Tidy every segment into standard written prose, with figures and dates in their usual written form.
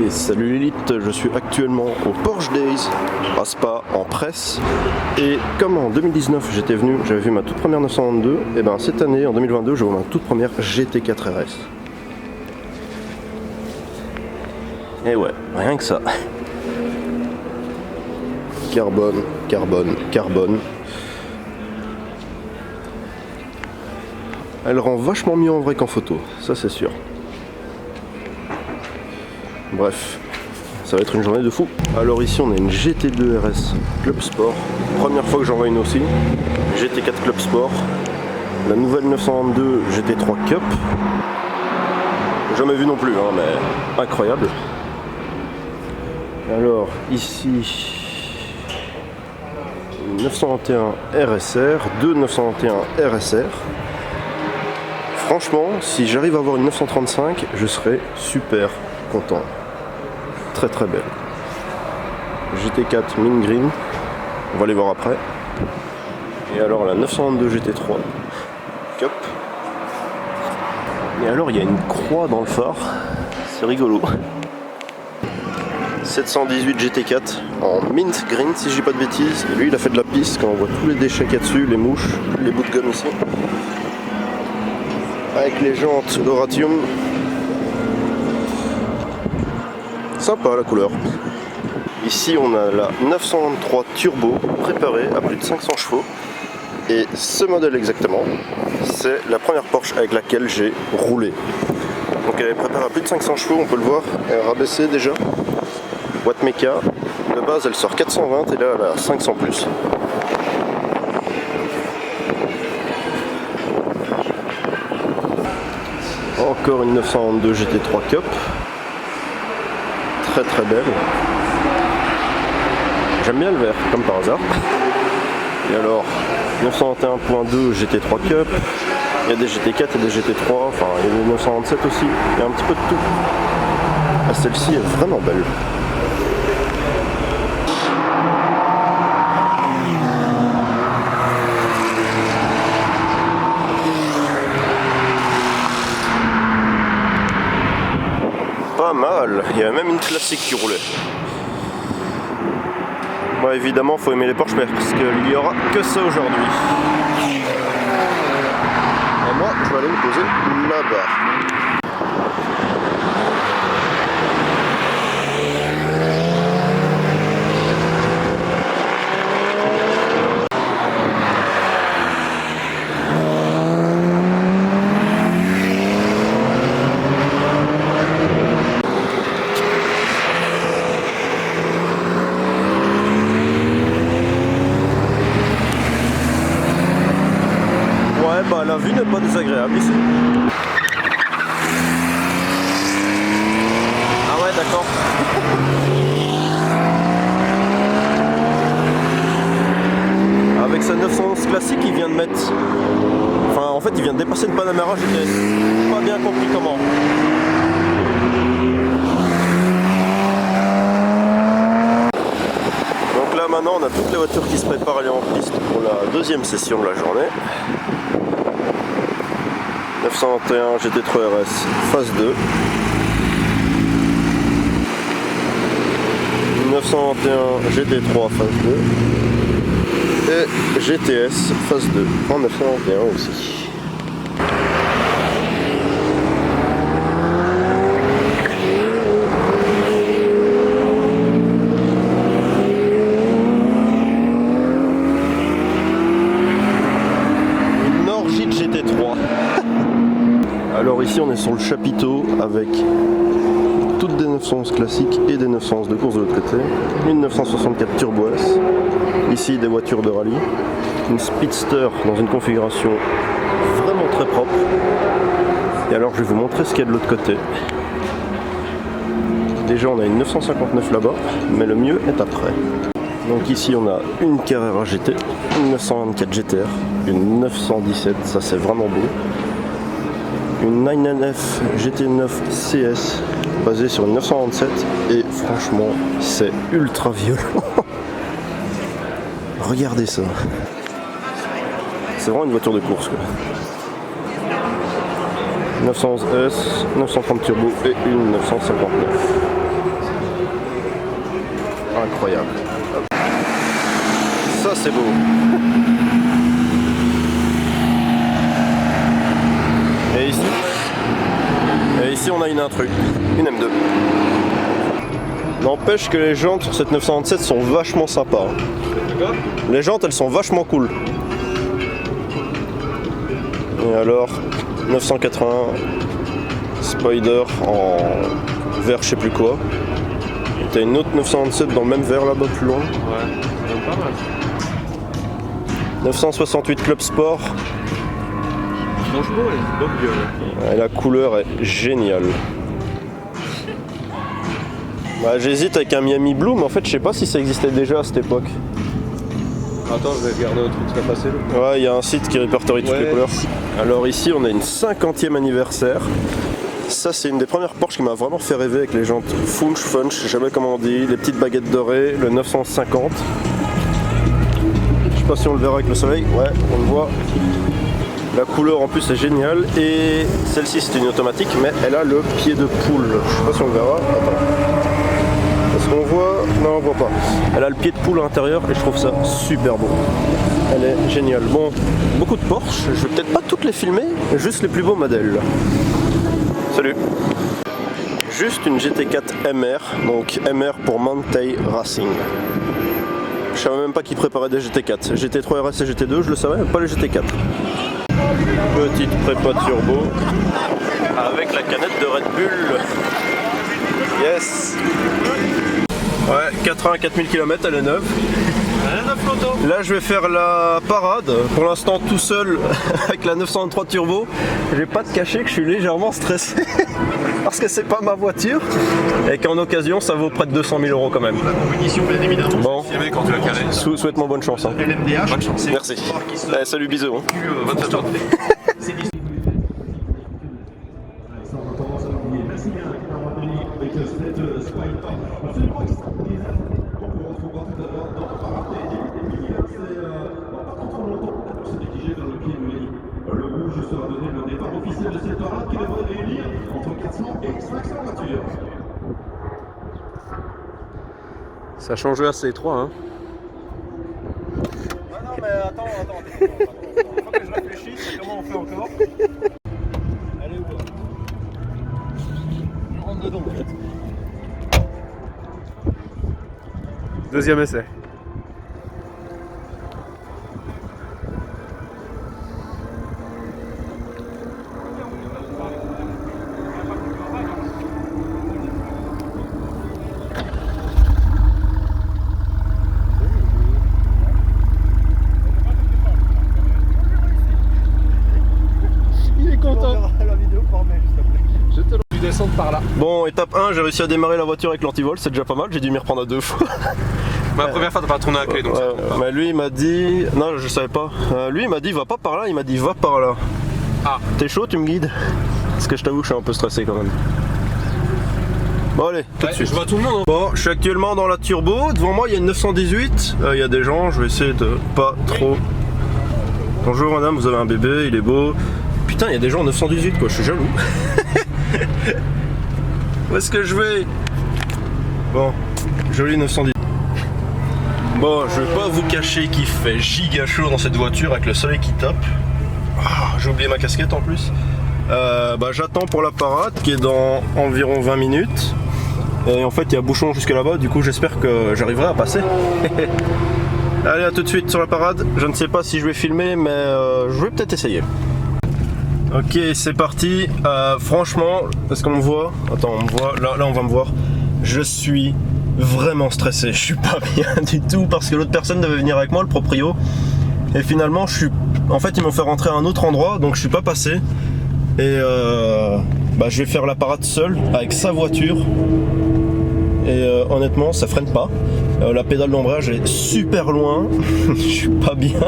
Et salut l'élite, je suis actuellement au Porsche Days à Spa en presse. Et comme en 2019 j'étais venu, j'avais vu ma toute première 922, et ben cette année en 2022 je vois ma toute première GT4 RS. Et ouais, rien que ça. Carbone, carbone, carbone. Elle rend vachement mieux en vrai qu'en photo, ça c'est sûr. Bref, ça va être une journée de fou. Alors ici on a une GT2 RS Club Sport. Première fois que j'en vois une aussi. GT4 Club Sport. La nouvelle 922 GT3 Cup. Jamais vu non plus, hein, mais incroyable. Alors ici, une 921 RSR, deux 921 RSR. Franchement, si j'arrive à avoir une 935, je serai super content. Très très belle. GT4 Mint Green, on va les voir après. Et alors la 922 GT3 Cup. Et alors il y a une croix dans le phare, c'est rigolo. 718 GT4 en Mint Green si je dis pas de bêtises. Et lui il a fait de la piste quand on voit tous les déchets qu'il y a dessus, les mouches, les bouts de gomme ici. Avec les jantes Euratium. Sympa la couleur. Ici on a la 923 Turbo préparée à plus de 500 chevaux. Et ce modèle exactement, c'est la première Porsche avec laquelle j'ai roulé. Donc elle est préparée à plus de 500 chevaux, on peut le voir, elle est rabaissée déjà. Wattmeka, de base elle sort 420 et là elle a 500 plus. Encore une 922 GT3 Cup. Très très belle. J'aime bien le vert, comme par hasard. Et alors, 921.2 GT3 Cup. Il y a des GT4 et des GT3, enfin il y a des 927 aussi. Il y a un petit peu de tout. Ah, celle-ci est vraiment belle. Pas mal, il y a même une classique qui roulait. Bon, évidemment, faut aimer les Porsche parce qu'il n'y aura que ça aujourd'hui. Et moi, je vais aller me poser là-bas. Bah, la vue n'est pas désagréable ici. Ah ouais, d'accord. Avec sa 911 classique, il vient de mettre... Enfin, en fait, il vient de dépasser le Panamera GTS. Pas bien compris comment. Donc là, maintenant, on a toutes les voitures qui se préparent à aller en piste pour la deuxième session de la journée. 921 GT3 RS phase 2, 921 GT3 phase 2 et GTS phase 2 en 921 aussi. Une orgie de GT3. Alors ici on est sur le chapiteau avec toutes des 911 classiques et des 911 de course de l'autre côté. Une 964 Turbo S, ici des voitures de rallye, une Speedster dans une configuration vraiment très propre. Et alors je vais vous montrer ce qu'il y a de l'autre côté. Déjà on a une 959 là-bas, mais le mieux est après. Donc ici on a une Carrera GT, une 924 GTR, une 917, ça c'est vraiment beau. Une 9NF GT9 CS basée sur une 927 et franchement c'est ultra violent. Regardez ça. C'est vraiment une voiture de course quoi. 911S, 930 turbo et une 959. incroyable. Ça c'est beau. Et ici on a une intrus, une M2. N'empêche que les jantes sur cette 997 sont vachement sympas. Les jantes elles sont vachement cool. Et alors 980 Spider en vert je sais plus quoi. Et t'as une autre 927 dans le même vert là-bas plus loin. Ouais, c'est pas mal. 968 Club Sport. Franchement, elle est une bonne gueule. Et la couleur est géniale. Bah, j'hésite avec un Miami Blue, mais en fait je sais pas si ça existait déjà à cette époque. Attends, je vais regarder un truc qui va passer là. Ouais, il y a un site qui répertorie toutes les couleurs. Alors ici on a une 50e anniversaire. Ça c'est une des premières Porsche qui m'a vraiment fait rêver avec les jantes Funch, je sais jamais comment on dit, les petites baguettes dorées, le 950. Je sais pas si on le verra avec le soleil, ouais on le voit. La couleur en plus est géniale et celle-ci c'est une automatique mais elle a le pied de poule. Je sais pas si on le verra. Attends. Est-ce qu'on voit? Non on voit pas. Elle a le pied de poule à l'intérieur et je trouve ça super beau. Elle est géniale. Bon, beaucoup de Porsche, je vais peut-être pas toutes les filmer, juste les plus beaux modèles. Salut. Juste une GT4 MR, donc MR pour Mountain Racing. Je savais même pas qu'ils préparaient des GT4. GT3 RS et GT2, je le savais, pas les GT4. Petite prépa turbo avec la canette de Red Bull. Yes. Ouais, 84 000 km, elle est neuve. Là je vais faire la parade, pour l'instant tout seul avec la 903 turbo. Je vais pas te cacher que je suis légèrement stressé parce que c'est pas ma voiture et qu'en occasion ça vaut près de 200 000 € quand même. Bon, souhaite-moi bonne chance. Hein. Bonne chance. Merci. Allez, salut, bisous. Hein. Bonne chance. Ça a changé à C3 hein. Non mais attends. Faut que je réfléchisse, comment on fait encore? Elle est où? Je rentre dedans en fait. Deuxième essai. Par là. Bon, étape 1, j'ai réussi à démarrer la voiture avec l'antivol, c'est déjà pas mal, j'ai dû m'y reprendre à 2 fois. Ma première fois t'as pas tourné à la clé donc ça compte pas. Mais lui il m'a dit... Non, je savais pas. Lui il m'a dit va pas par là, il m'a dit va par là. Ah. T'es chaud, tu me guides? Parce que je t'avoue, je suis un peu stressé quand même. Bon allez, tout de suite. Je vois tout le monde. Hein. Bon, je suis actuellement dans la turbo, devant moi il y a une 918, il y a des gens, je vais essayer de pas trop... Bonjour madame, vous avez un bébé, il est beau. Putain, il y a des gens en 918 quoi, je suis jaloux. Où est-ce que je vais? Bon, joli 918. Bon, je vais pas vous cacher qu'il fait giga chaud dans cette voiture avec le soleil qui tape. Ah, j'ai oublié ma casquette en plus. J'attends pour la parade qui est dans environ 20 minutes. Et en fait, il y a bouchon jusque là-bas, du coup, j'espère que j'arriverai à passer. Allez, à tout de suite sur la parade. Je ne sais pas si je vais filmer, mais je vais peut-être essayer. Ok, c'est parti. Franchement, est-ce qu'on me voit? Attends, on me voit. Là, on va me voir. Je suis vraiment stressé. Je suis pas bien du tout parce que l'autre personne devait venir avec moi, le proprio. Et finalement, en fait, ils m'ont fait rentrer à un autre endroit, donc je suis pas passé. Et je vais faire la parade seul avec sa voiture. Et honnêtement, ça freine pas. La pédale d'embrayage est super loin. Je suis pas bien.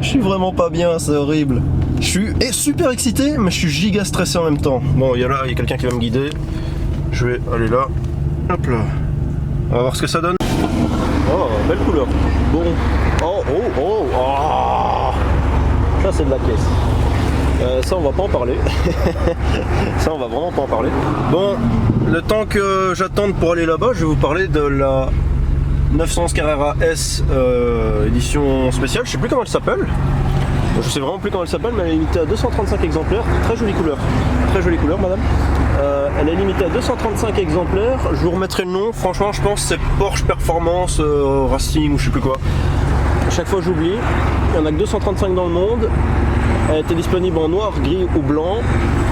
Je suis vraiment pas bien, c'est horrible. Je suis super excité, mais je suis giga stressé en même temps. Bon, il y a quelqu'un qui va me guider. Je vais aller là. Hop là. On va voir ce que ça donne. Oh, belle couleur. Bon. Oh. Ça, c'est de la caisse. Ça on va pas en parler. Ça on va vraiment pas en parler. Bon, le temps que j'attende pour aller là-bas, je vais vous parler de la 911 Carrera S édition spéciale. Je sais plus comment elle s'appelle. Je sais vraiment plus comment elle s'appelle, mais elle est limitée à 235 exemplaires. Très jolie couleur. Très jolie couleur, madame. Elle est limitée à 235 exemplaires. Je vous remettrai le nom. Franchement, je pense que c'est Porsche Performance Racing ou je sais plus quoi. À chaque fois, j'oublie. Il y en a que 235 dans le monde. Elle était disponible en noir, gris ou blanc.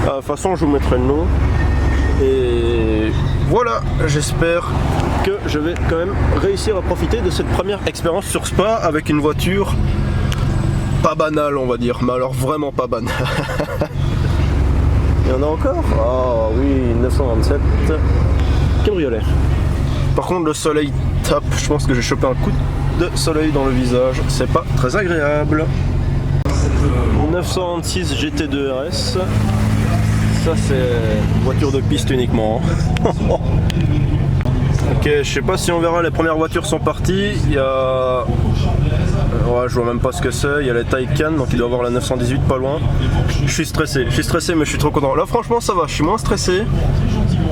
De toute façon, je vous mettrai le nom. Et voilà, j'espère que je vais quand même réussir à profiter de cette première expérience sur Spa avec une voiture pas banale, on va dire, mais alors vraiment pas banale. Il y en a encore? Ah oui, 927 cabriolet. Par contre, le soleil tape, je pense que j'ai chopé un coup de soleil dans le visage, c'est pas très agréable. 906 GT2 RS. Ça c'est voiture de piste uniquement. Ok, je sais pas si on verra, les premières voitures sont parties. Il y a... Ouais, je vois même pas ce que c'est. Il y a les Taycan, donc il doit y avoir la 918 pas loin. Je suis stressé, mais je suis trop content. Là franchement ça va, je suis moins stressé.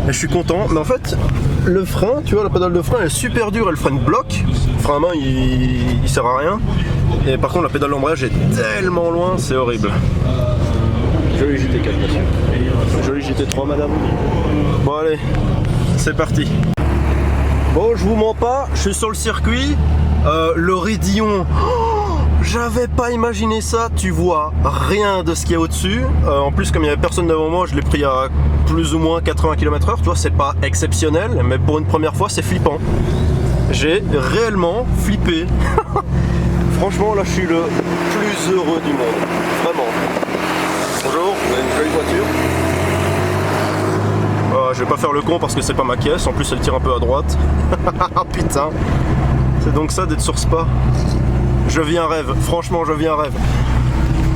Et je suis content. Mais en fait, le frein, tu vois, la pédale de frein elle est super dure, elle freine bloc. Le frein à main il sert à rien. Et par contre la pédale d'embrayage est tellement loin, c'est horrible. Joli GT4 monsieur. Joli GT3 madame. Bon allez, c'est parti. Bon, je vous mens pas, je suis sur le circuit. Le raidillon, oh, j'avais pas imaginé ça, tu vois rien de ce qu'il y a au-dessus. En plus, comme il y avait personne devant moi, je l'ai pris à plus ou moins 80 km/h. Tu vois, c'est pas exceptionnel, mais pour une première fois, c'est flippant. J'ai réellement flippé. Franchement, là, je suis le plus heureux du monde. Vraiment. Bonjour, vous avez une jolie voiture. Je vais pas faire le con parce que c'est pas ma caisse. En plus, elle tire un peu à droite. Putain. C'est donc ça d'être sur Spa. Je vis un rêve, franchement je vis un rêve.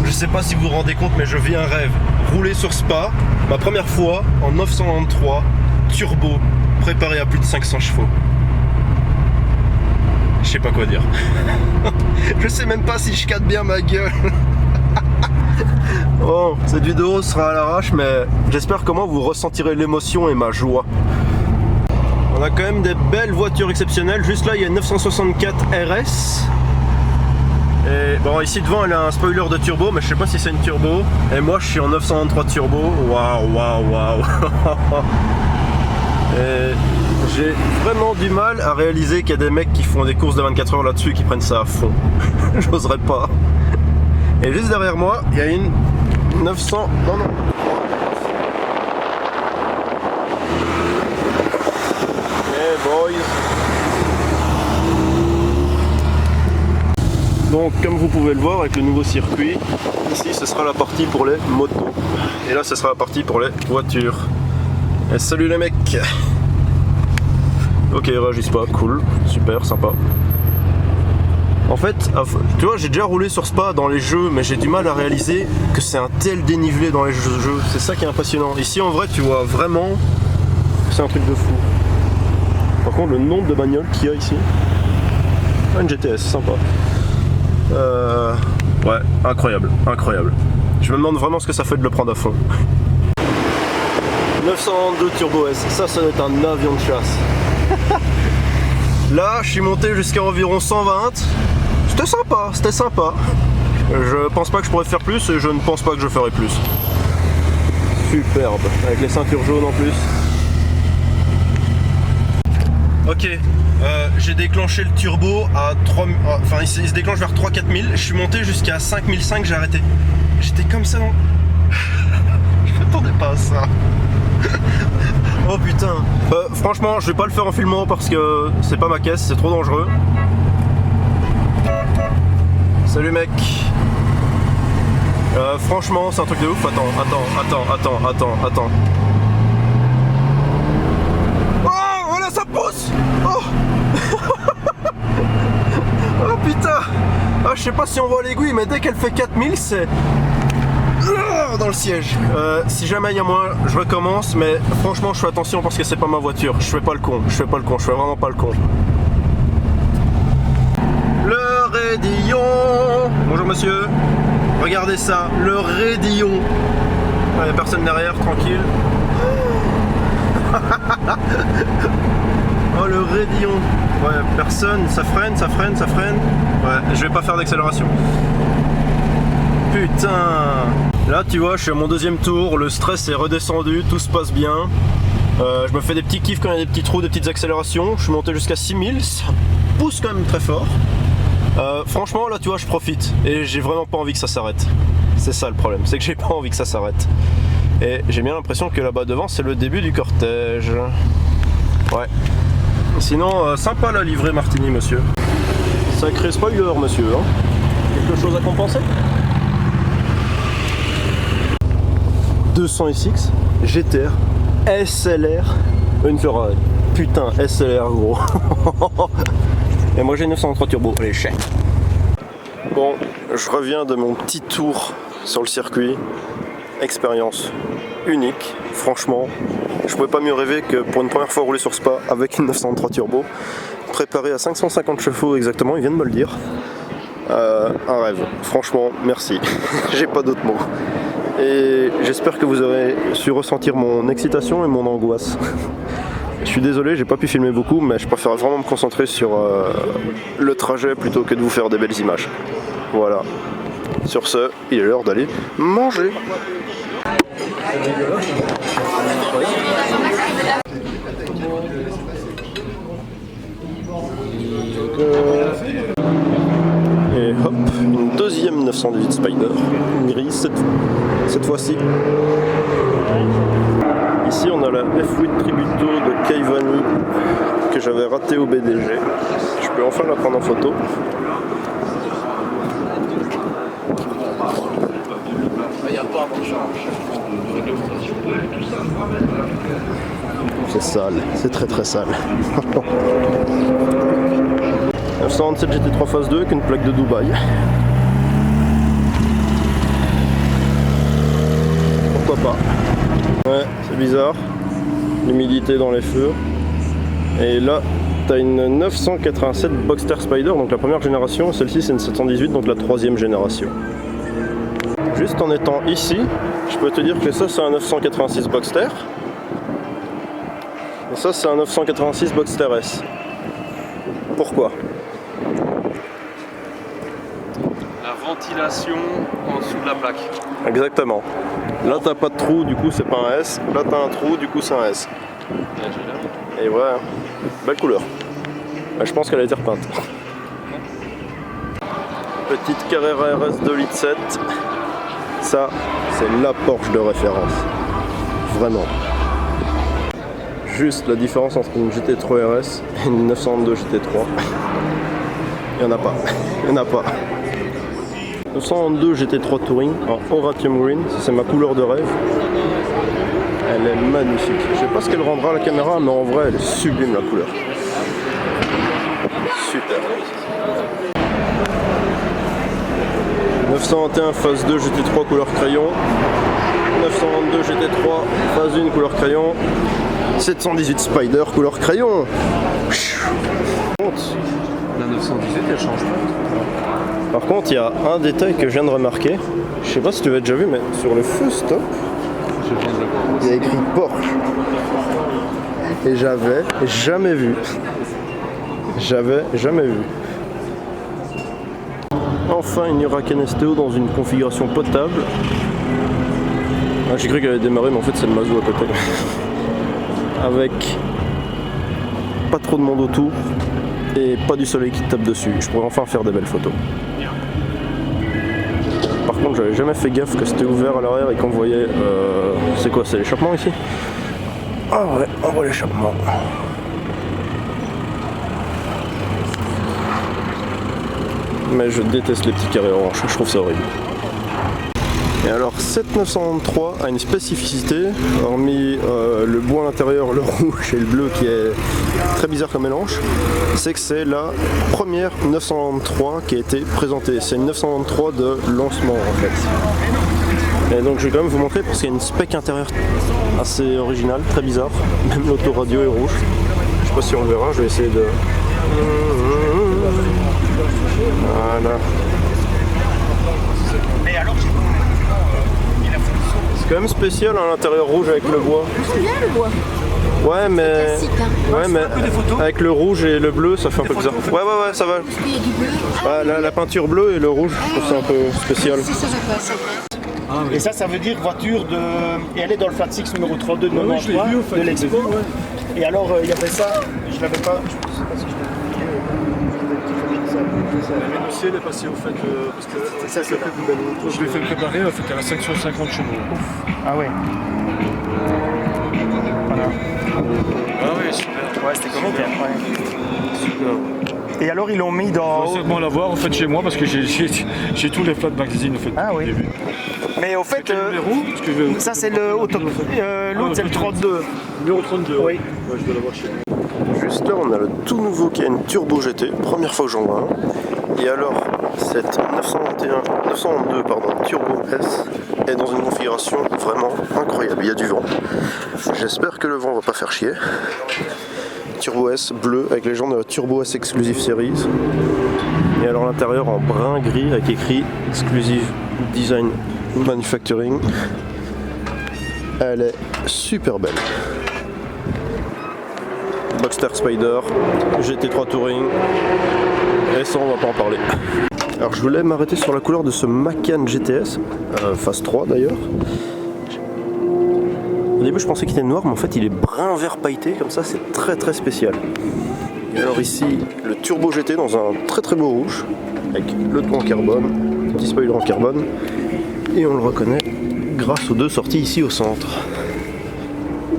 Je sais pas si vous vous rendez compte, mais je vis un rêve. Rouler sur Spa, ma première fois en 993 turbo, préparé à plus de 500 chevaux. Je sais pas quoi dire. Je sais même pas si je cadre bien ma gueule. Bon, cette vidéo sera à l'arrache, mais j'espère comment vous ressentirez l'émotion et ma joie. On a quand même des belles voitures exceptionnelles. Juste là, il y a une 964 RS. Et bon, ici devant, elle a un spoiler de turbo, mais je sais pas si c'est une turbo. Et moi, je suis en 923 turbo. Waouh, waouh, waouh. Et j'ai vraiment du mal à réaliser qu'il y a des mecs qui font des courses de 24 heures là-dessus et qui prennent ça à fond. J'oserais pas. Et juste derrière moi, il y a une 900... Non, non. Donc comme vous pouvez le voir avec le nouveau circuit, ici ce sera la partie pour les motos et là ce sera la partie pour les voitures. Et salut les mecs. Ok, ils réagissent pas, cool, super, sympa. En fait, tu vois, j'ai déjà roulé sur Spa dans les jeux, mais j'ai du mal à réaliser que c'est un tel dénivelé dans les jeux. C'est ça qui est impressionnant. Ici en vrai tu vois vraiment, c'est un truc de fou. Par contre le nombre de bagnoles qu'il y a ici, une GTS, sympa. Ouais, incroyable, incroyable. Je me demande vraiment ce que ça fait de le prendre à fond. 902 Turbo S, ça doit être un avion de chasse. Là, je suis monté jusqu'à environ 120. C'était sympa, c'était sympa. Je pense pas que je pourrais faire plus et je ne pense pas que je ferai plus. Superbe, avec les ceintures jaunes en plus. Ok, j'ai déclenché le turbo à 3... Enfin, il se déclenche vers 3-4 000. Je suis monté jusqu'à 5005, j'ai arrêté. J'étais comme ça, non. Je m'attendais pas à ça. Oh putain. Franchement, je vais pas le faire en filmant parce que c'est pas ma caisse, c'est trop dangereux. Salut mec. Franchement, c'est un truc de ouf. Attends. Oh, voilà, ça pousse. Oh. Oh putain. Ah, je sais pas si on voit l'aiguille, mais dès qu'elle fait 4000, c'est... dans le siège. Si jamais il y a moins, je recommence, mais franchement je fais attention parce que c'est pas ma voiture. Je fais pas le con, je fais vraiment pas le con. Le raidillon. Bonjour monsieur. Regardez ça, le raidillon. Il n'y a personne derrière, tranquille. Oh le raidillon. Ouais, personne, ça freine. Ouais, je vais pas faire d'accélération. Putain. Là tu vois, je suis à mon deuxième tour, le stress est redescendu, tout se passe bien. Je me fais des petits kiffs quand il y a des petits trous, des petites accélérations. Je suis monté jusqu'à 6000, ça pousse quand même très fort. Franchement là tu vois, je profite et j'ai vraiment pas envie que ça s'arrête. C'est ça le problème, c'est que j'ai pas envie que ça s'arrête. Et j'ai bien l'impression que là-bas devant c'est le début du cortège. Ouais. Sinon, sympa la livrée Martini, monsieur. Sacré spoiler, monsieur. Hein. Quelque chose à compenser? 200 SX, GTR, SLR, une Ferrari. Putain, SLR gros. Et moi j'ai 903 turbo, les chèques. Bon, je reviens de mon petit tour sur le circuit. Expérience unique, franchement. Je pouvais pas mieux rêver que pour une première fois rouler sur Spa avec une 903 turbo. Préparé à 550 chevaux exactement, ils viennent de me le dire. Un rêve, franchement, merci. J'ai pas d'autres mots. Et j'espère que vous aurez su ressentir mon excitation et mon angoisse. Je suis désolé, j'ai pas pu filmer beaucoup, mais je préfère vraiment me concentrer sur le trajet plutôt que de vous faire des belles images. Voilà. Sur ce, il est l'heure d'aller manger. Et hop, une deuxième 918 Spider, grise cette fois-ci. Ici on a la F8 Tributo de Kaivani que j'avais raté au BDG. Je peux enfin la prendre en photo. C'est sale, c'est très sale. 927 GT3 phase 2 avec une plaque de Dubaï. Pourquoi pas? Ouais, c'est bizarre. L'humidité dans les feux. Et là, t'as une 987 Boxster Spider, donc la première génération. Celle-ci, c'est une 718, donc la troisième génération. Juste en étant ici, je peux te dire que ça, c'est un 986 Boxster. Et ça, c'est un 986 Boxster S. Pourquoi? La ventilation en dessous de la plaque. Exactement. Là, t'as pas de trou, du coup, c'est pas un S. Là, t'as un trou, du coup, c'est un S. Et ouais, belle couleur. Je pense qu'elle a été repeinte. Petite Carrera RS 2,7 litres. Ça, c'est la Porsche de référence. Vraiment. Juste la différence entre une GT3 RS et une 902 GT3. Il n'y en a pas. Il n'y en a pas. 902 GT3 Touring en Oratium Green, c'est ma couleur de rêve. Elle est magnifique. Je sais pas ce qu'elle rendra à la caméra, mais en vrai, elle est sublime la couleur. Super. 921 phase 2 GT3 couleur crayon. 922 GT3 phase 1 couleur crayon. 718 Spider couleur crayon. La 918 elle change pas. Par contre, il y a un détail que je viens de remarquer. Je sais pas si tu l'as déjà vu, mais sur le feu stop, il y a écrit Porsche. Et j'avais jamais vu. J'avais jamais vu. Enfin, une Huracan STO dans une configuration potable. Ah, j'ai cru qu'elle allait démarrer, mais en fait, c'est le Mazou à côté. Avec pas trop de monde autour et pas du soleil qui tape dessus. Je pourrais enfin faire des belles photos. Par contre, j'avais jamais fait gaffe que c'était ouvert à l'arrière et qu'on voyait. C'est quoi, c'est l'échappement ici? Ah ouais, on voit l'échappement. Mais je déteste les petits carrés orange, je trouve ça horrible. Et alors cette 993 a une spécificité, hormis le bois à l'intérieur, le rouge et le bleu qui est très bizarre comme mélange, c'est que c'est la première 993 qui a été présentée. C'est une 993 de lancement en fait. Et donc je vais quand même vous montrer parce qu'il y a une spec intérieure assez originale, très bizarre. Même l'autoradio est rouge. Je sais pas si on le verra, je vais essayer de... Voilà. C'est quand même spécial à l'intérieur rouge avec le bois. J'aime bien le bois. Ouais, mais. Classique, hein. Ouais, mais avec le rouge et le bleu, ça fait un peu bizarre. Ouais, ça va. Parce qu'il y a du bleu. Ouais, la peinture bleue et le rouge, je trouve ça un peu spécial. Si, ça passe, ça passe. Ah, oui. Et ça veut dire voiture de. Et elle est dans le Flat Six numéro 32 de Ouais, je l'ai vu, au fait, de l'expo. je l'ai vu, ouais. Et alors, il y avait ça, je l'avais pas. Je sais pas si je l'avais La dossier, elle est passée au fait parce que C'est ça, c'est je l'ai fait préparer, en fait, à la 550 chez moi. Ah ouais. Voilà. Ah oui, super. Ouais, c'était comment bien. Et alors, ils l'ont mis Je dans. vais certainement l'avoir en fait chez moi parce que j'ai tous les Flat Magazine en fait. Ah oui. Au début. Mais au fait. Quel numéro parce que je vais... Ça, c'est le auto. L'autre, c'est le 32. Numéro 32. Oui. Ouais, je dois l'avoir chez moi. Juste là, on a le tout nouveau Cayenne Turbo GT, première fois que j'en vois un. Et alors, cette 922 Turbo S est dans une configuration vraiment incroyable. Il y a du vent. J'espère que le vent va pas faire chier. Turbo S bleu avec les gens de la Turbo S Exclusive Series. Et alors l'intérieur en brun gris avec écrit Exclusive Design Manufacturing. Elle est super belle. Boxster Spider, GT3 Touring, et ça on va pas en parler. Alors je voulais m'arrêter sur la couleur de ce Macan GTS, phase 3 d'ailleurs. Au début je pensais qu'il était noir, mais en fait il est brun vert pailleté, comme ça c'est très très spécial. Et alors ici le Turbo GT dans un très très beau rouge, avec le toit en carbone, petit spoiler en carbone, et on le reconnaît grâce aux deux sorties ici au centre.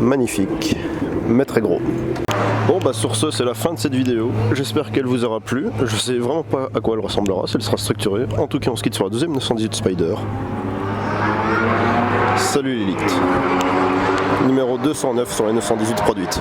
Magnifique, mais très gros. Bon bah sur ce c'est la fin de cette vidéo, j'espère qu'elle vous aura plu, je sais vraiment pas à quoi elle ressemblera, si elle sera structurée, en tout cas on se quitte sur la deuxième 918 Spider. Salut l'élite. Numéro 209 sur les 918 produites.